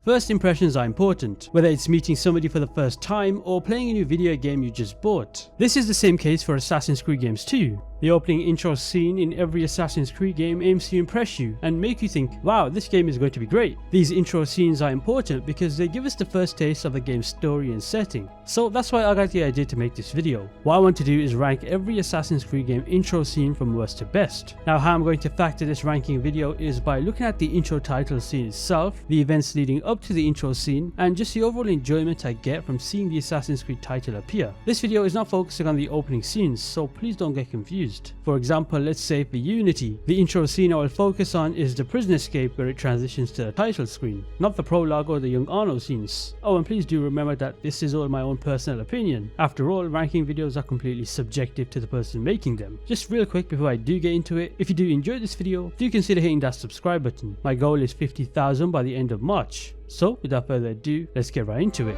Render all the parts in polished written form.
First impressions are important, whether it's meeting somebody for the first time or playing a new video game you just bought. This is the same case for Assassin's Creed games too. The opening intro scene in every Assassin's Creed game aims to impress you and make you think, wow, this game is going to be great. These intro scenes are important because they give us the first taste of the game's story and setting. So that's why I got the idea to make this video. What I want to do is rank every Assassin's Creed game intro scene from worst to best. Now how I'm going to factor this ranking video is by looking at the intro title scene itself, the events leading up to the intro scene, and just the overall enjoyment I get from seeing the Assassin's Creed title appear. This video is not focusing on the opening scenes, so please don't get confused. For example, let's say for Unity, the intro scene I will focus on is the prison escape where it transitions to the title screen, not the prologue or the young Arno scenes. Oh, and please do remember that this is all my own personal opinion. After all, ranking videos are completely subjective to the person making them. Just real quick before I do get into it, if you do enjoy this video, do consider hitting that subscribe button. My goal is 50,000 by the end of March. So without further ado, let's get right into it.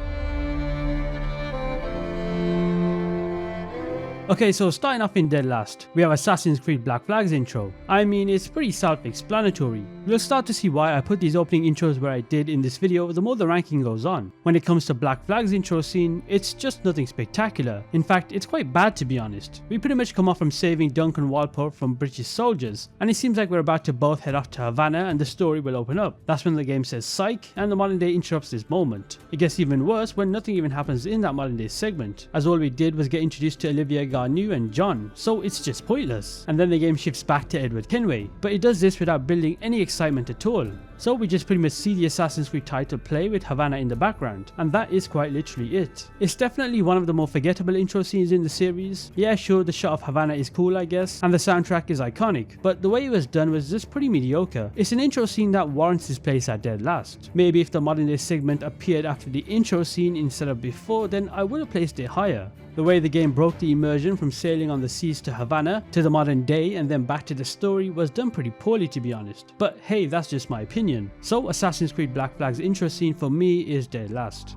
Okay, so starting off in dead last, we have Assassin's Creed Black Flag's intro. I mean, it's pretty self-explanatory. We'll start to see why I put these opening intros where I did in this video the more the ranking goes on. When it comes to Black Flag's intro scene, it's just nothing spectacular. In fact, it's quite bad to be honest. We pretty much come off from saving Duncan Walpole from British soldiers, and it seems like we're about to both head off to Havana and the story will open up. That's when the game says psych, and the modern day interrupts this moment. It gets even worse when nothing even happens in that modern day segment, as all we did was get introduced to Olivia Garneau and John, so it's just pointless. And then the game shifts back to Edward Kenway, but it does this without building any excitement at all. So we just pretty much see the Assassin's Creed title play with Havana in the background, and that is quite literally it. It's definitely one of the more forgettable intro scenes in the series. Yeah, sure, the shot of Havana is cool I guess, and the soundtrack is iconic, but the way it was done was just pretty mediocre. It's an intro scene that warrants its place at dead last. Maybe if the modern day segment appeared after the intro scene instead of before, then I would have placed it higher. The way the game broke the immersion from sailing on the seas to Havana to the modern day and then back to the story was done pretty poorly to be honest, but hey, that's just my opinion. So Assassin's Creed Black Flag's intro scene for me is dead last.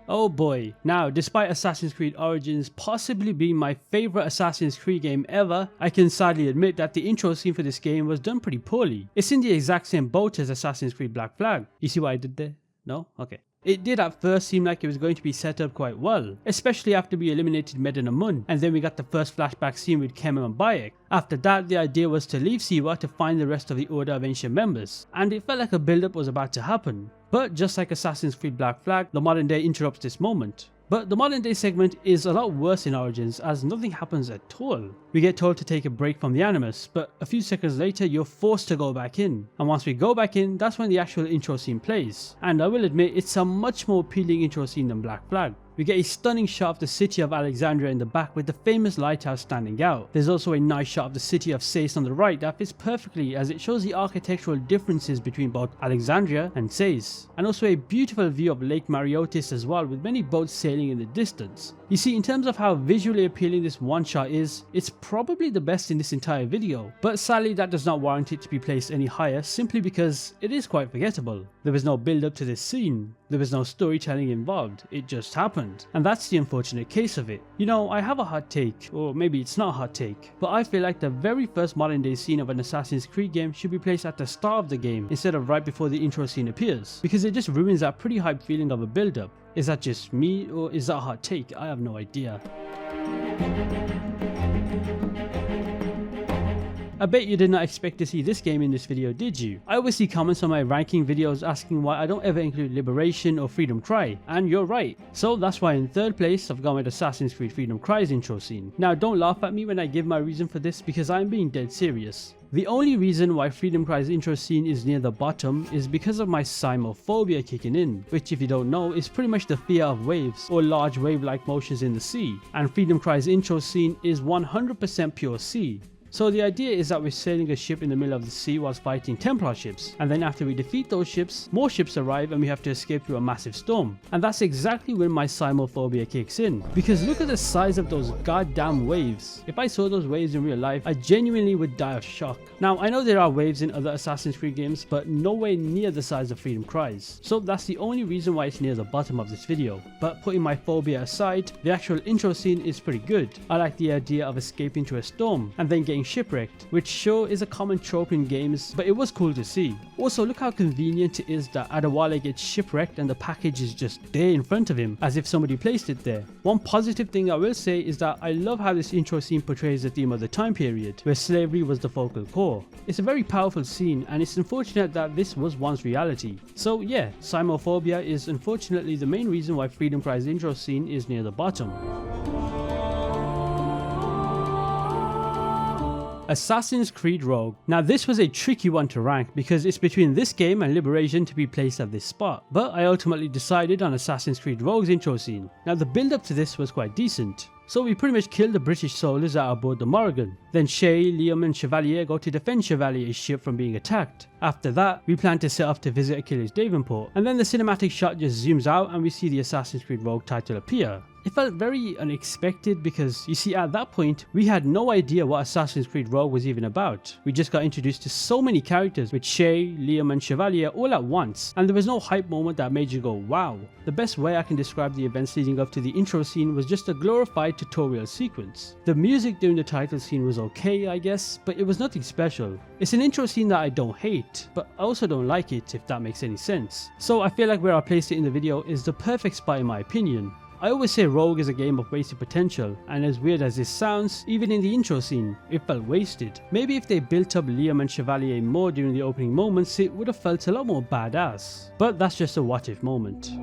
Oh boy, now despite Assassin's Creed Origins possibly being my favourite Assassin's Creed game ever, I can sadly admit that the intro scene for this game was done pretty poorly. It's in the exact same boat as Assassin's Creed Black Flag. You see what I did there? No? Okay. It did at first seem like it was going to be set up quite well, especially after we eliminated Medina Mun, and then we got the first flashback scene with Kemal and Bayek. After that, the idea was to leave Siwa to find the rest of the Order of Ancient Members, and it felt like a build-up was about to happen. But just like Assassin's Creed Black Flag, the modern day interrupts this moment. But the modern day segment is a lot worse in Origins as nothing happens at all. We get told to take a break from the Animus, but a few seconds later you're forced to go back in. And once we go back in, that's when the actual intro scene plays. And I will admit, it's a much more appealing intro scene than Black Flag. We get a stunning shot of the city of Alexandria in the back with the famous lighthouse standing out. There's also a nice shot of the city of Sais on the right that fits perfectly as it shows the architectural differences between both Alexandria and Sais. And also a beautiful view of Lake Mariotis as well, with many boats sailing in the distance. You see, in terms of how visually appealing this one shot is, it's probably the best in this entire video. But sadly that does not warrant it to be placed any higher simply because it is quite forgettable. There was no build up to this scene. There was no storytelling involved, it just happened. And that's the unfortunate case of it. You know, I have a hot take, or maybe it's not a hot take, but I feel like the very first modern day scene of an Assassin's Creed game should be placed at the start of the game instead of right before the intro scene appears, because it just ruins that pretty hype feeling of a build up. Is that just me, or is that a hot take? I have no idea. I bet you did not expect to see this game in this video, did you? I always see comments on my ranking videos asking why I don't ever include Liberation or Freedom Cry, and you're right. So that's why in third place I've gone with Assassin's Creed Freedom Cry's intro scene. Now don't laugh at me when I give my reason for this because I'm being dead serious. The only reason why Freedom Cry's intro scene is near the bottom is because of my Simophobia kicking in, which if you don't know is pretty much the fear of waves or large wave-like motions in the sea, and Freedom Cry's intro scene is 100% pure sea. So the idea is that we're sailing a ship in the middle of the sea whilst fighting Templar ships, and then after we defeat those ships, more ships arrive and we have to escape through a massive storm. And that's exactly when my Simophobia kicks in, because look at the size of those goddamn waves. If I saw those waves in real life, I genuinely would die of shock. Now I know there are waves in other Assassin's Creed games, but nowhere near the size of Freedom Cry's. So that's the only reason why it's near the bottom of this video. But putting my phobia aside, the actual intro scene is pretty good. I like the idea of escaping to a storm and then getting getting shipwrecked, which sure is a common trope in games, but it was cool to see. Also, look how convenient it is that Adewale gets shipwrecked and the package is just there in front of him, as if somebody placed it there. One positive thing I will say is that I love how this intro scene portrays the theme of the time period, where slavery was the focal core. It's a very powerful scene, and it's unfortunate that this was once reality. So yeah, Simophobia is unfortunately the main reason why Freedom Prize intro scene is near the bottom. Assassin's Creed Rogue. Now this was a tricky one to rank because it's between this game and Liberation to be placed at this spot, but I ultimately decided on Assassin's Creed Rogue's intro scene. Now the build up to this was quite decent. So we pretty much killed the British soldiers that are aboard the Morrigan. Then Shay, Liam and Chevalier go to defend Chevalier's ship from being attacked. After that, we plan to set off to visit Achilles Davenport, and then the cinematic shot just zooms out and we see the Assassin's Creed Rogue title appear. It felt very unexpected because, you see, at that point, we had no idea what Assassin's Creed Rogue was even about. We just got introduced to so many characters with Shay, Liam and Chevalier all at once, and there was no hype moment that made you go wow. The best way I can describe the events leading up to the intro scene was just a glorified tutorial sequence. The music during the title scene was okay, I guess, but it was nothing special. It's an intro scene that I don't hate, but I also don't like it, if that makes any sense. So I feel like where I placed it in the video is the perfect spot in my opinion. I always say Rogue is a game of wasted potential, and as weird as this sounds, even in the intro scene, it felt wasted. Maybe if they built up Liam and Chevalier more during the opening moments, it would have felt a lot more badass. But that's just a what if moment.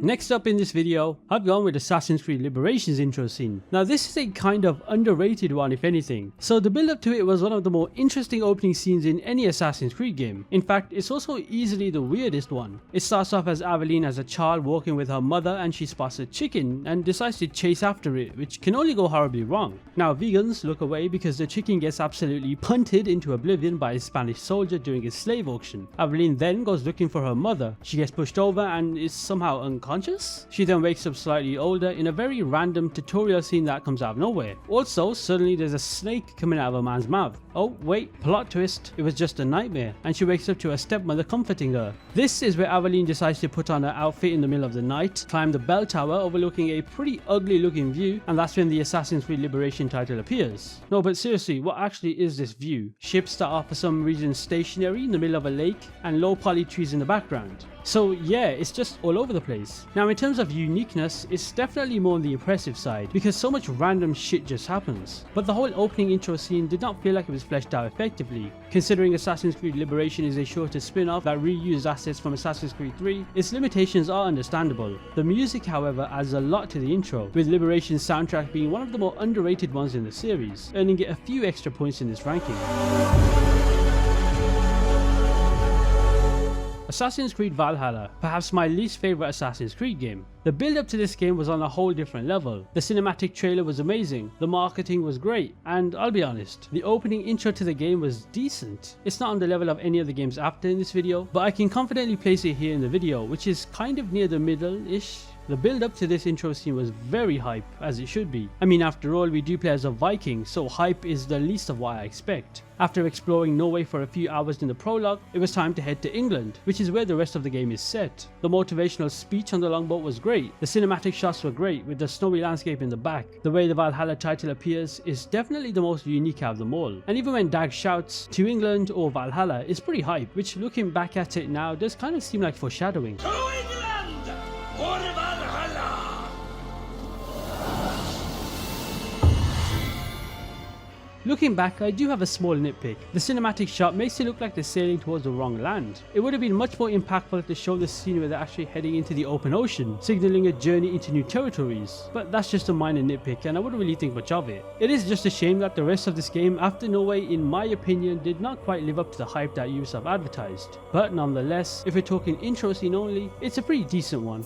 Next up in this video, I've gone with Assassin's Creed Liberation's intro scene. Now this is a kind of underrated one if anything, so the build up to it was one of the more interesting opening scenes in any Assassin's Creed game. In fact, it's also easily the weirdest one. It starts off as Aveline as a child walking with her mother and she spots a chicken and decides to chase after it, which can only go horribly wrong. Now vegans look away because the chicken gets absolutely punted into oblivion by a Spanish soldier during a slave auction. Aveline then goes looking for her mother. She gets pushed over and is somehow unconscious. She then wakes up slightly older in a very random tutorial scene that comes out of nowhere. Also, suddenly there's a snake coming out of a man's mouth. Oh wait, plot twist, it was just a nightmare, and she wakes up to her stepmother comforting her. This is where Aveline decides to put on her outfit in the middle of the night, climb the bell tower overlooking a pretty ugly looking view, and that's when the Assassin's Creed Liberation title appears. No, but seriously, what actually is this view? Ships that are for some reason stationary in the middle of a lake and low poly trees in the background. So yeah, it's just all over the place. Now in terms of uniqueness, it's definitely more on the impressive side because so much random shit just happens. But the whole opening intro scene did not feel like it was fleshed out effectively. Considering Assassin's Creed Liberation is a shorter spin-off that reused assets from Assassin's Creed 3, its limitations are understandable. The music however adds a lot to the intro, with Liberation's soundtrack being one of the more underrated ones in the series, earning it a few extra points in this ranking. Assassin's Creed Valhalla, perhaps my least favourite Assassin's Creed game. The build up to this game was on a whole different level. The cinematic trailer was amazing, the marketing was great, and I'll be honest, the opening intro to the game was decent. It's not on the level of any of the games after in this video, but I can confidently place it here in the video, which is kind of near the middle-ish. The build up to this intro scene was very hype, as it should be. I mean, after all, we do play as a Viking, so hype is the least of what I expect. After exploring Norway for a few hours in the prologue, it was time to head to England, which is where the rest of the game is set. The motivational speech on the longboat was great, the cinematic shots were great with the snowy landscape in the back. The way the Valhalla title appears is definitely the most unique out of them all. And even when Dag shouts, "To England" or "Valhalla," is pretty hype, which looking back at it now does kind of seem like foreshadowing. To England or Valhalla! Looking back, I do have a small nitpick. The cinematic shot makes it look like they're sailing towards the wrong land. It would have been much more impactful to show the scene where they're actually heading into the open ocean, signaling a journey into new territories. But that's just a minor nitpick and I wouldn't really think much of it. It is just a shame that the rest of this game after Norway, in my opinion, did not quite live up to the hype that Ubisoft advertised. But nonetheless, if we're talking intro scene only, it's a pretty decent one.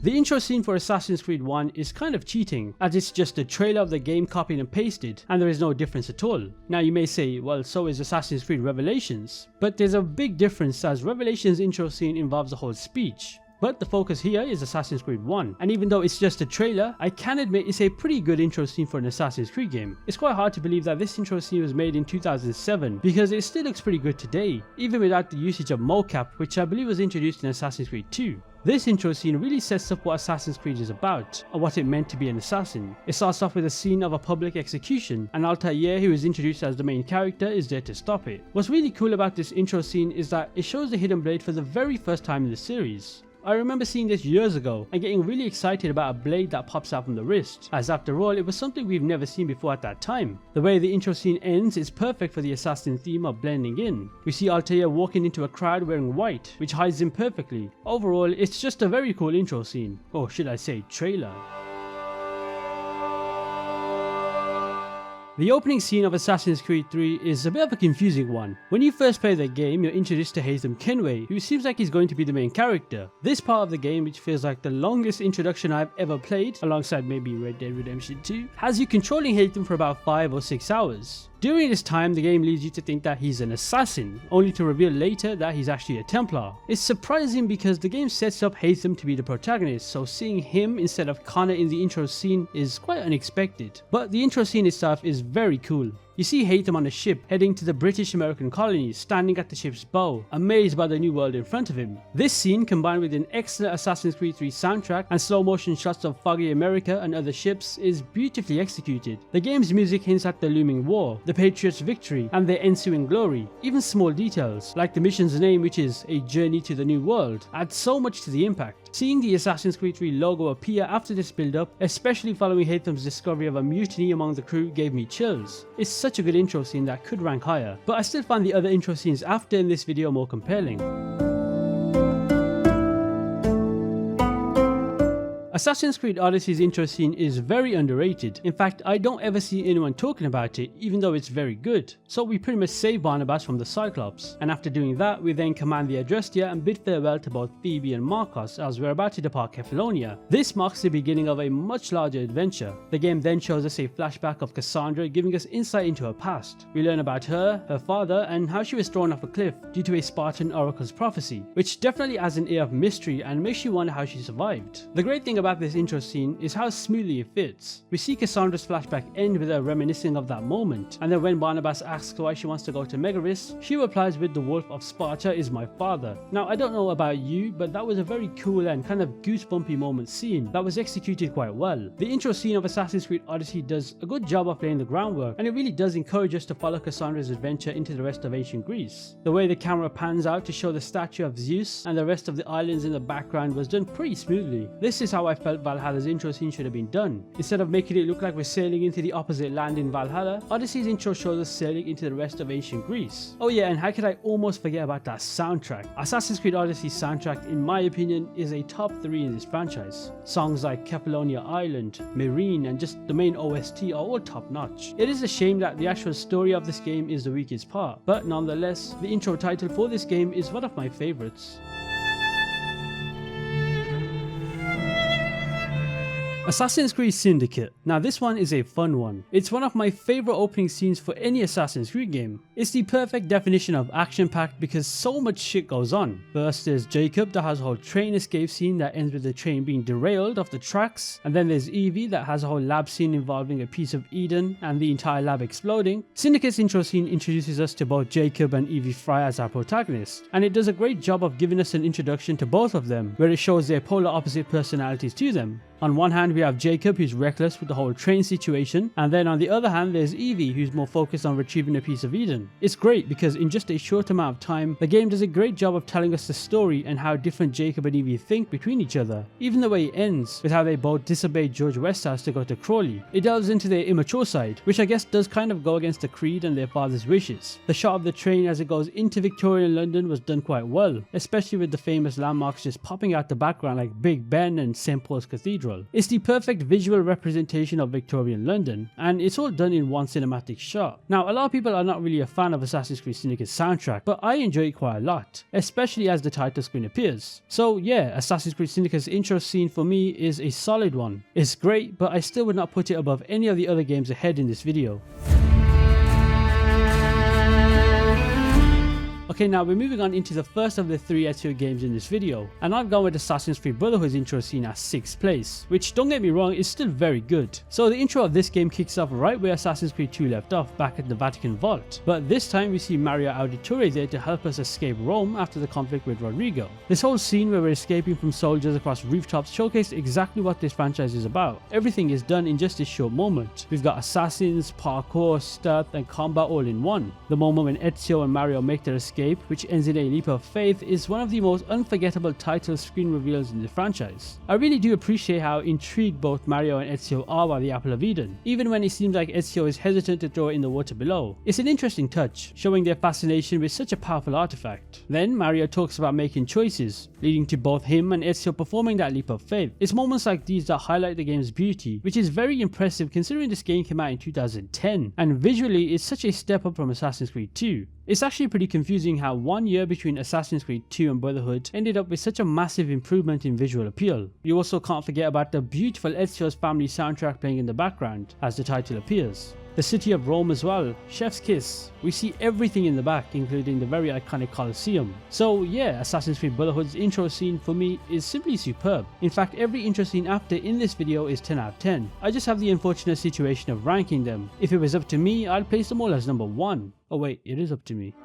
The intro scene for Assassin's Creed 1 is kind of cheating, as it's just a trailer of the game copied and pasted, and there is no difference at all. Now you may say, well, so is Assassin's Creed Revelations, but there's a big difference as Revelations' intro scene involves a whole speech. But the focus here is Assassin's Creed 1, and even though it's just a trailer, I can admit it's a pretty good intro scene for an Assassin's Creed game. It's quite hard to believe that this intro scene was made in 2007, because it still looks pretty good today, even without the usage of mocap, which I believe was introduced in Assassin's Creed 2. This intro scene really sets up what Assassin's Creed is about, and what it meant to be an assassin. It starts off with a scene of a public execution, and Altair, who is introduced as the main character, is there to stop it. What's really cool about this intro scene is that it shows the hidden blade for the very first time in the series. I remember seeing this years ago and getting really excited about a blade that pops out from the wrist, as after all it was something we've never seen before at that time. The way the intro scene ends is perfect for the assassin theme of blending in. We see Altair walking into a crowd wearing white, which hides him perfectly. Overall, it's just a very cool intro scene, or should I say trailer. The opening scene of Assassin's Creed 3 is a bit of a confusing one. When you first play the game, you're introduced to Haytham Kenway, who seems like he's going to be the main character. This part of the game, which feels like the longest introduction I've ever played, alongside maybe Red Dead Redemption 2, has you controlling Haytham for about 5 or 6 hours. During this time, the game leads you to think that he's an assassin, only to reveal later that he's actually a Templar. It's surprising because the game sets up Haytham to be the protagonist, so seeing him instead of Connor in the intro scene is quite unexpected. But the intro scene itself is very cool. You see Haytham on a ship heading to the British-American colonies, standing at the ship's bow, amazed by the new world in front of him. This scene, combined with an excellent Assassin's Creed 3 soundtrack and slow motion shots of foggy America and other ships, is beautifully executed. The game's music hints at the looming war, the Patriots' victory, and their ensuing glory. Even small details, like the mission's name, which is A Journey to the New World, add so much to the impact. Seeing the Assassin's Creed 3 logo appear after this build-up, especially following Haytham's discovery of a mutiny among the crew, gave me chills. It's such a good intro scene that could rank higher, but I still find the other intro scenes after in this video more compelling. Assassin's Creed Odyssey's intro scene is very underrated. In fact, I don't ever see anyone talking about it, even though it's very good. So we pretty much save Barnabas from the Cyclops, and after doing that, we then command the Adrestia and bid farewell to both Phoebe and Marcos as we're about to depart Kefalonia. This marks the beginning of a much larger adventure. The game then shows us a flashback of Cassandra, giving us insight into her past. We learn about her father, and how she was thrown off a cliff due to a Spartan oracle's prophecy, which definitely adds an air of mystery and makes you wonder how she survived. The great thing about this intro scene is how smoothly it fits. We see Cassandra's flashback end with her reminiscing of that moment, and then when Barnabas asks why she wants to go to Megaris, she replies with, "The Wolf of Sparta is my father." Now, I don't know about you, but that was a very cool and kind of goosebumpy moment scene that was executed quite well. The intro scene of Assassin's Creed Odyssey does a good job of laying the groundwork, and it really does encourage us to follow Cassandra's adventure into the rest of ancient Greece. The way the camera pans out to show the statue of Zeus and the rest of the islands in the background was done pretty smoothly. This is how I felt Valhalla's intro scene should have been done. Instead of making it look like we're sailing into the opposite land in Valhalla, Odyssey's intro shows us sailing into the rest of ancient Greece. Oh yeah, and how could I almost forget about that soundtrack? Assassin's Creed Odyssey's soundtrack, in my opinion, is a top 3 in this franchise. Songs like Kefalonia Island, Marine, and just the main OST are all top notch. It is a shame that the actual story of this game is the weakest part, but nonetheless, the intro title for this game is one of my favorites. Assassin's Creed Syndicate. Now this one is a fun one. It's one of my favorite opening scenes for any Assassin's Creed game. It's the perfect definition of action-packed because so much shit goes on. First there's Jacob that has a whole train escape scene that ends with the train being derailed off the tracks, and then there's Evie that has a whole lab scene involving a piece of Eden and the entire lab exploding. Syndicate's intro scene introduces us to both Jacob and Evie Fry as our protagonists, and it does a great job of giving us an introduction to both of them, where it shows their polar opposite personalities to them. On one hand we have Jacob, who's reckless with the whole train situation, and then on the other hand there's Evie, who's more focused on retrieving a piece of Eden. It's great because in just a short amount of time, the game does a great job of telling us the story and how different Jacob and Evie think between each other. Even the way it ends, with how they both disobeyed George Westhouse to go to Crawley. It delves into their immature side, which I guess does kind of go against the creed and their father's wishes. The shot of the train as it goes into Victorian London was done quite well, especially with the famous landmarks just popping out the background like Big Ben and St. Paul's Cathedral. It's the perfect visual representation of Victorian London, and it's all done in one cinematic shot. Now, a lot of people are not really a fan of Assassin's Creed Syndicate's soundtrack, but I enjoy it quite a lot, especially as the title screen appears. So yeah, Assassin's Creed Syndicate's intro scene for me is a solid one. It's great, but I still would not put it above any of the other games ahead in this video. Okay, now we're moving on into the first of the 3 Ezio games in this video, and I've gone with Assassin's Creed Brotherhood's intro scene at 6th place, which, don't get me wrong, is still very good. So the intro of this game kicks off right where Assassin's Creed 2 left off, back at the Vatican Vault, but this time we see Mario Auditore there to help us escape Rome after the conflict with Rodrigo. This whole scene where we're escaping from soldiers across rooftops showcased exactly what this franchise is about. Everything is done in just a short moment. We've got assassins, parkour, stealth and combat all in one. The moment when Ezio and Mario make their escape, which ends in a leap of faith, is one of the most unforgettable title screen reveals in the franchise. I really do appreciate how intrigued both Mario and Ezio are by the Apple of Eden, even when it seems like Ezio is hesitant to throw it in the water below. It's an interesting touch, showing their fascination with such a powerful artifact. Then Mario talks about making choices, leading to both him and Ezio performing that leap of faith. It's moments like these that highlight the game's beauty, which is very impressive considering this game came out in 2010, and visually it's such a step up from Assassin's Creed 2. It's actually pretty confusing how 1 year between Assassin's Creed 2 and Brotherhood ended up with such a massive improvement in visual appeal. You also can't forget about the beautiful Ezio's family soundtrack playing in the background as the title appears. The city of Rome as well, chef's kiss. We see everything in the back, including the very iconic Colosseum. So yeah, Assassin's Creed Brotherhood's intro scene for me is simply superb. In fact, every intro scene after in this video is 10 out of 10. I just have the unfortunate situation of ranking them. If it was up to me, I'd place them all as number 1. Oh wait, it is up to me.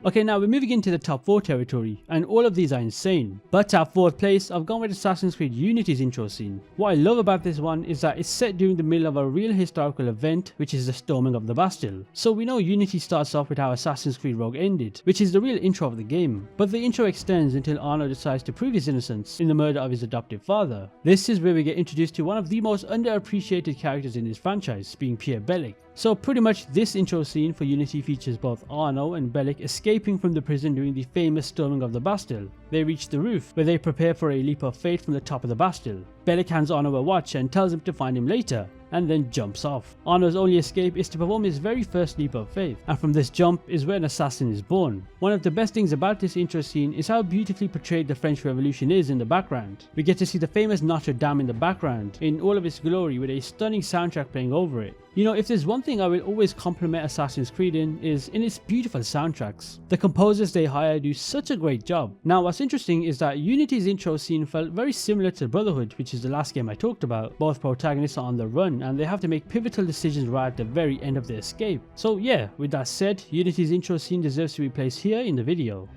Okay, now we're moving into the top 4 territory, and all of these are insane. But at 4th place, I've gone with Assassin's Creed Unity's intro scene. What I love about this one is that it's set during the middle of a real historical event, which is the storming of the Bastille. So we know Unity starts off with how Assassin's Creed Rogue ended, which is the real intro of the game. But the intro extends until Arno decides to prove his innocence in the murder of his adoptive father. This is where we get introduced to one of the most underappreciated characters in this franchise, being Pierre Bellic. So pretty much this intro scene for Unity features both Arno and Bellic escaping from the prison during the famous storming of the Bastille. They reach the roof, where they prepare for a leap of faith from the top of the Bastille. Bellic hands Arno a watch and tells him to find him later, and then jumps off. Arno's only escape is to perform his very first leap of faith, and from this jump is where an assassin is born. One of the best things about this intro scene is how beautifully portrayed the French Revolution is in the background. We get to see the famous Notre Dame in the background, in all of its glory, with a stunning soundtrack playing over it. You know, if there's one thing I will always compliment Assassin's Creed is in its beautiful soundtracks. The composers they hire do such a great job. Now what's interesting is that Unity's intro scene felt very similar to Brotherhood, which is the last game I talked about. Both protagonists are on the run and they have to make pivotal decisions right at the very end of their escape. So yeah, with that said, Unity's intro scene deserves to be placed here in the video.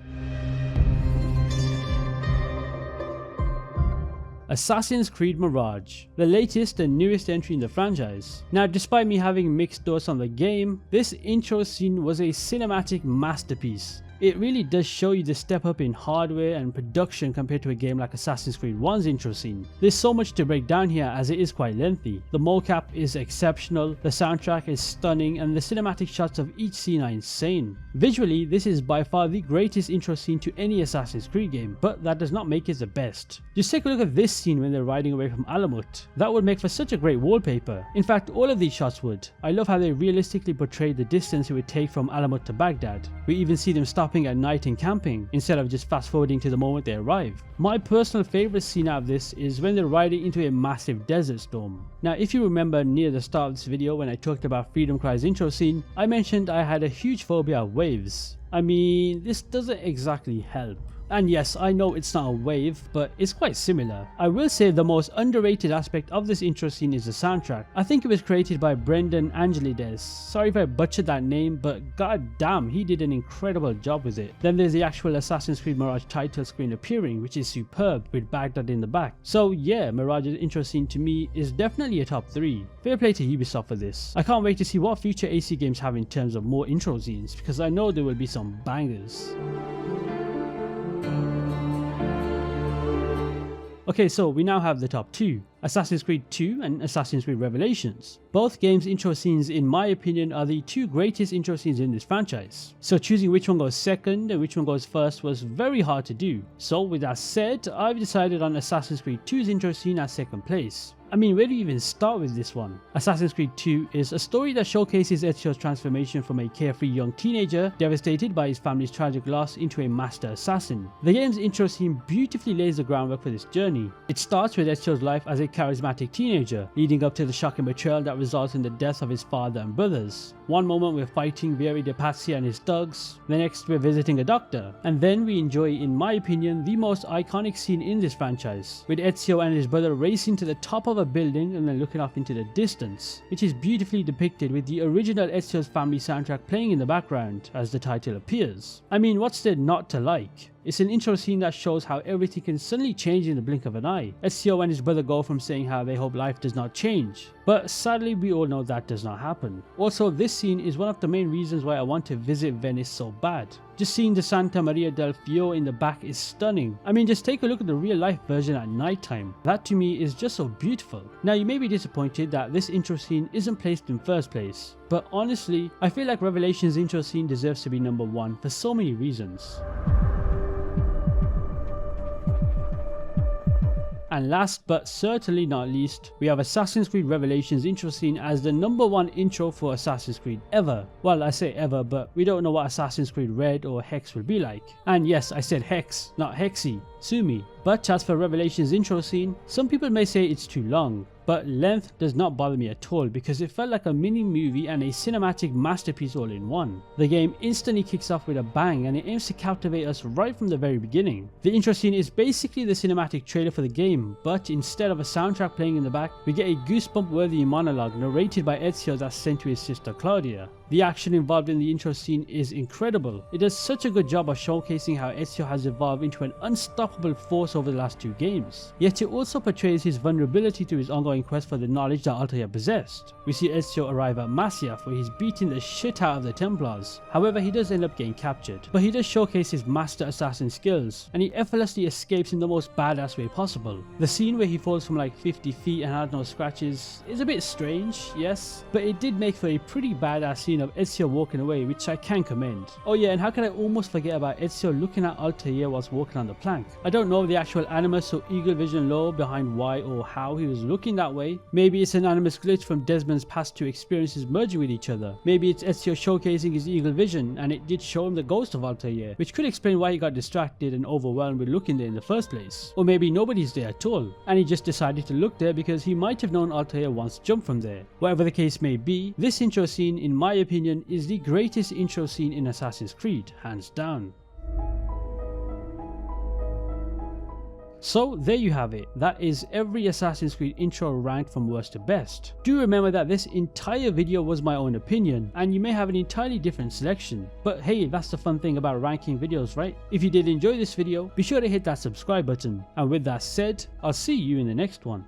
Assassin's Creed Mirage, the latest and newest entry in the franchise. Now, despite me having mixed thoughts on the game, this intro scene was a cinematic masterpiece. It really does show you the step up in hardware and production compared to a game like Assassin's Creed 1's intro scene. There's so much to break down here as it is quite lengthy. The mocap is exceptional, the soundtrack is stunning, and the cinematic shots of each scene are insane. Visually, this is by far the greatest intro scene to any Assassin's Creed game, but that does not make it the best. Just take a look at this scene when they're riding away from Alamut. That would make for such a great wallpaper. In fact, all of these shots would. I love how they realistically portray the distance it would take from Alamut to Baghdad. We even see them stopping at night and camping, instead of just fast forwarding to the moment they arrive. My personal favourite scene out of this is when they're riding into a massive desert storm. Now, if you remember near the start of this video when I talked about Freedom Cry's intro scene, I mentioned I had a huge phobia of waves. I mean, this doesn't exactly help. And yes, I know it's not a wave, but it's quite similar. I will say the most underrated aspect of this intro scene is the soundtrack. I think it was created by Brendan Angelides. Sorry if I butchered that name, but god damn, he did an incredible job with it. Then there's the actual Assassin's Creed Mirage title screen appearing, which is superb, with Baghdad in the back. So yeah, Mirage's intro scene to me is definitely a top 3. Fair play to Ubisoft for this. I can't wait to see what future AC games have in terms of more intro scenes, because I know there will be some bangers. Okay, so we now have the top 2, Assassin's Creed 2 and Assassin's Creed Revelations. Both games' intro scenes, in my opinion, are the 2 greatest intro scenes in this franchise. So choosing which one goes second and which one goes first was very hard to do. So with that said, I've decided on Assassin's Creed 2's intro scene at 2nd place. I mean, where do you even start with this one? Assassin's Creed 2 is a story that showcases Ezio's transformation from a carefree young teenager devastated by his family's tragic loss into a master assassin. The game's intro scene beautifully lays the groundwork for this journey. It starts with Ezio's life as a charismatic teenager, leading up to the shocking betrayal that results in the death of his father and brothers. One moment we're fighting Vieri de Pazzi and his thugs, the next we're visiting a doctor, and then we enjoy, in my opinion, the most iconic scene in this franchise, with Ezio and his brother racing to the top of a building and then looking off into the distance, which is beautifully depicted with the original Ezio's family soundtrack playing in the background as the title appears. I mean, what's there not to like? It's an intro scene that shows how everything can suddenly change in the blink of an eye. Ezio and his brother go from saying how they hope life does not change, but sadly we all know that does not happen. Also, this scene is one of the main reasons why I want to visit Venice so bad. Just seeing the Santa Maria del Fio in the back is stunning. I mean, just take a look at the real life version at night time. That to me is just so beautiful. Now you may be disappointed that this intro scene isn't placed in first place, but honestly, I feel like Revelation's intro scene deserves to be number 1 for so many reasons. And last but certainly not least, we have Assassin's Creed Revelation's intro scene as the number 1 intro for Assassin's Creed ever. Well, I say ever, but we don't know what Assassin's Creed Red or Hex will be like. And yes, I said Hex, not Hexy. Sue me. But as for Revelation's intro scene, some people may say it's too long, but length does not bother me at all because it felt like a mini movie and a cinematic masterpiece all in one. The game instantly kicks off with a bang and it aims to captivate us right from the very beginning. The intro scene is basically the cinematic trailer for the game, but instead of a soundtrack playing in the back, we get a goosebump worthy monologue narrated by Ezio that's sent to his sister Claudia. The action involved in the intro scene is incredible. It does such a good job of showcasing how Ezio has evolved into an unstoppable force over the last 2 games. Yet it also portrays his vulnerability to his ongoing quest for the knowledge that Altair possessed. We see Ezio arrive at Masyaf where he's beating the shit out of the Templars. However, he does end up getting captured, but he does showcase his master assassin skills and he effortlessly escapes in the most badass way possible. The scene where he falls from like 50 feet and has no scratches is a bit strange, yes, but it did make for a pretty badass scene of Ezio walking away, which I can commend. Oh yeah, and how can I almost forget about Ezio looking at Altair whilst walking on the plank? I don't know the actual animus or eagle vision lore behind why or how he was looking that way. Maybe it's an animus glitch from Desmond's past 2 experiences merging with each other. Maybe it's Ezio showcasing his eagle vision and it did show him the ghost of Altair, which could explain why he got distracted and overwhelmed with looking there in the first place. Or maybe nobody's there at all and he just decided to look there because he might have known Altair once jumped from there. Whatever the case may be, this intro scene in my opinion is the greatest intro scene in Assassin's Creed, hands down. So there you have it, that is every Assassin's Creed intro ranked from worst to best. Do remember that this entire video was my own opinion and you may have an entirely different selection, but hey, that's the fun thing about ranking videos, right? If you did enjoy this video, be sure to hit that subscribe button, and with that said, I'll see you in the next one.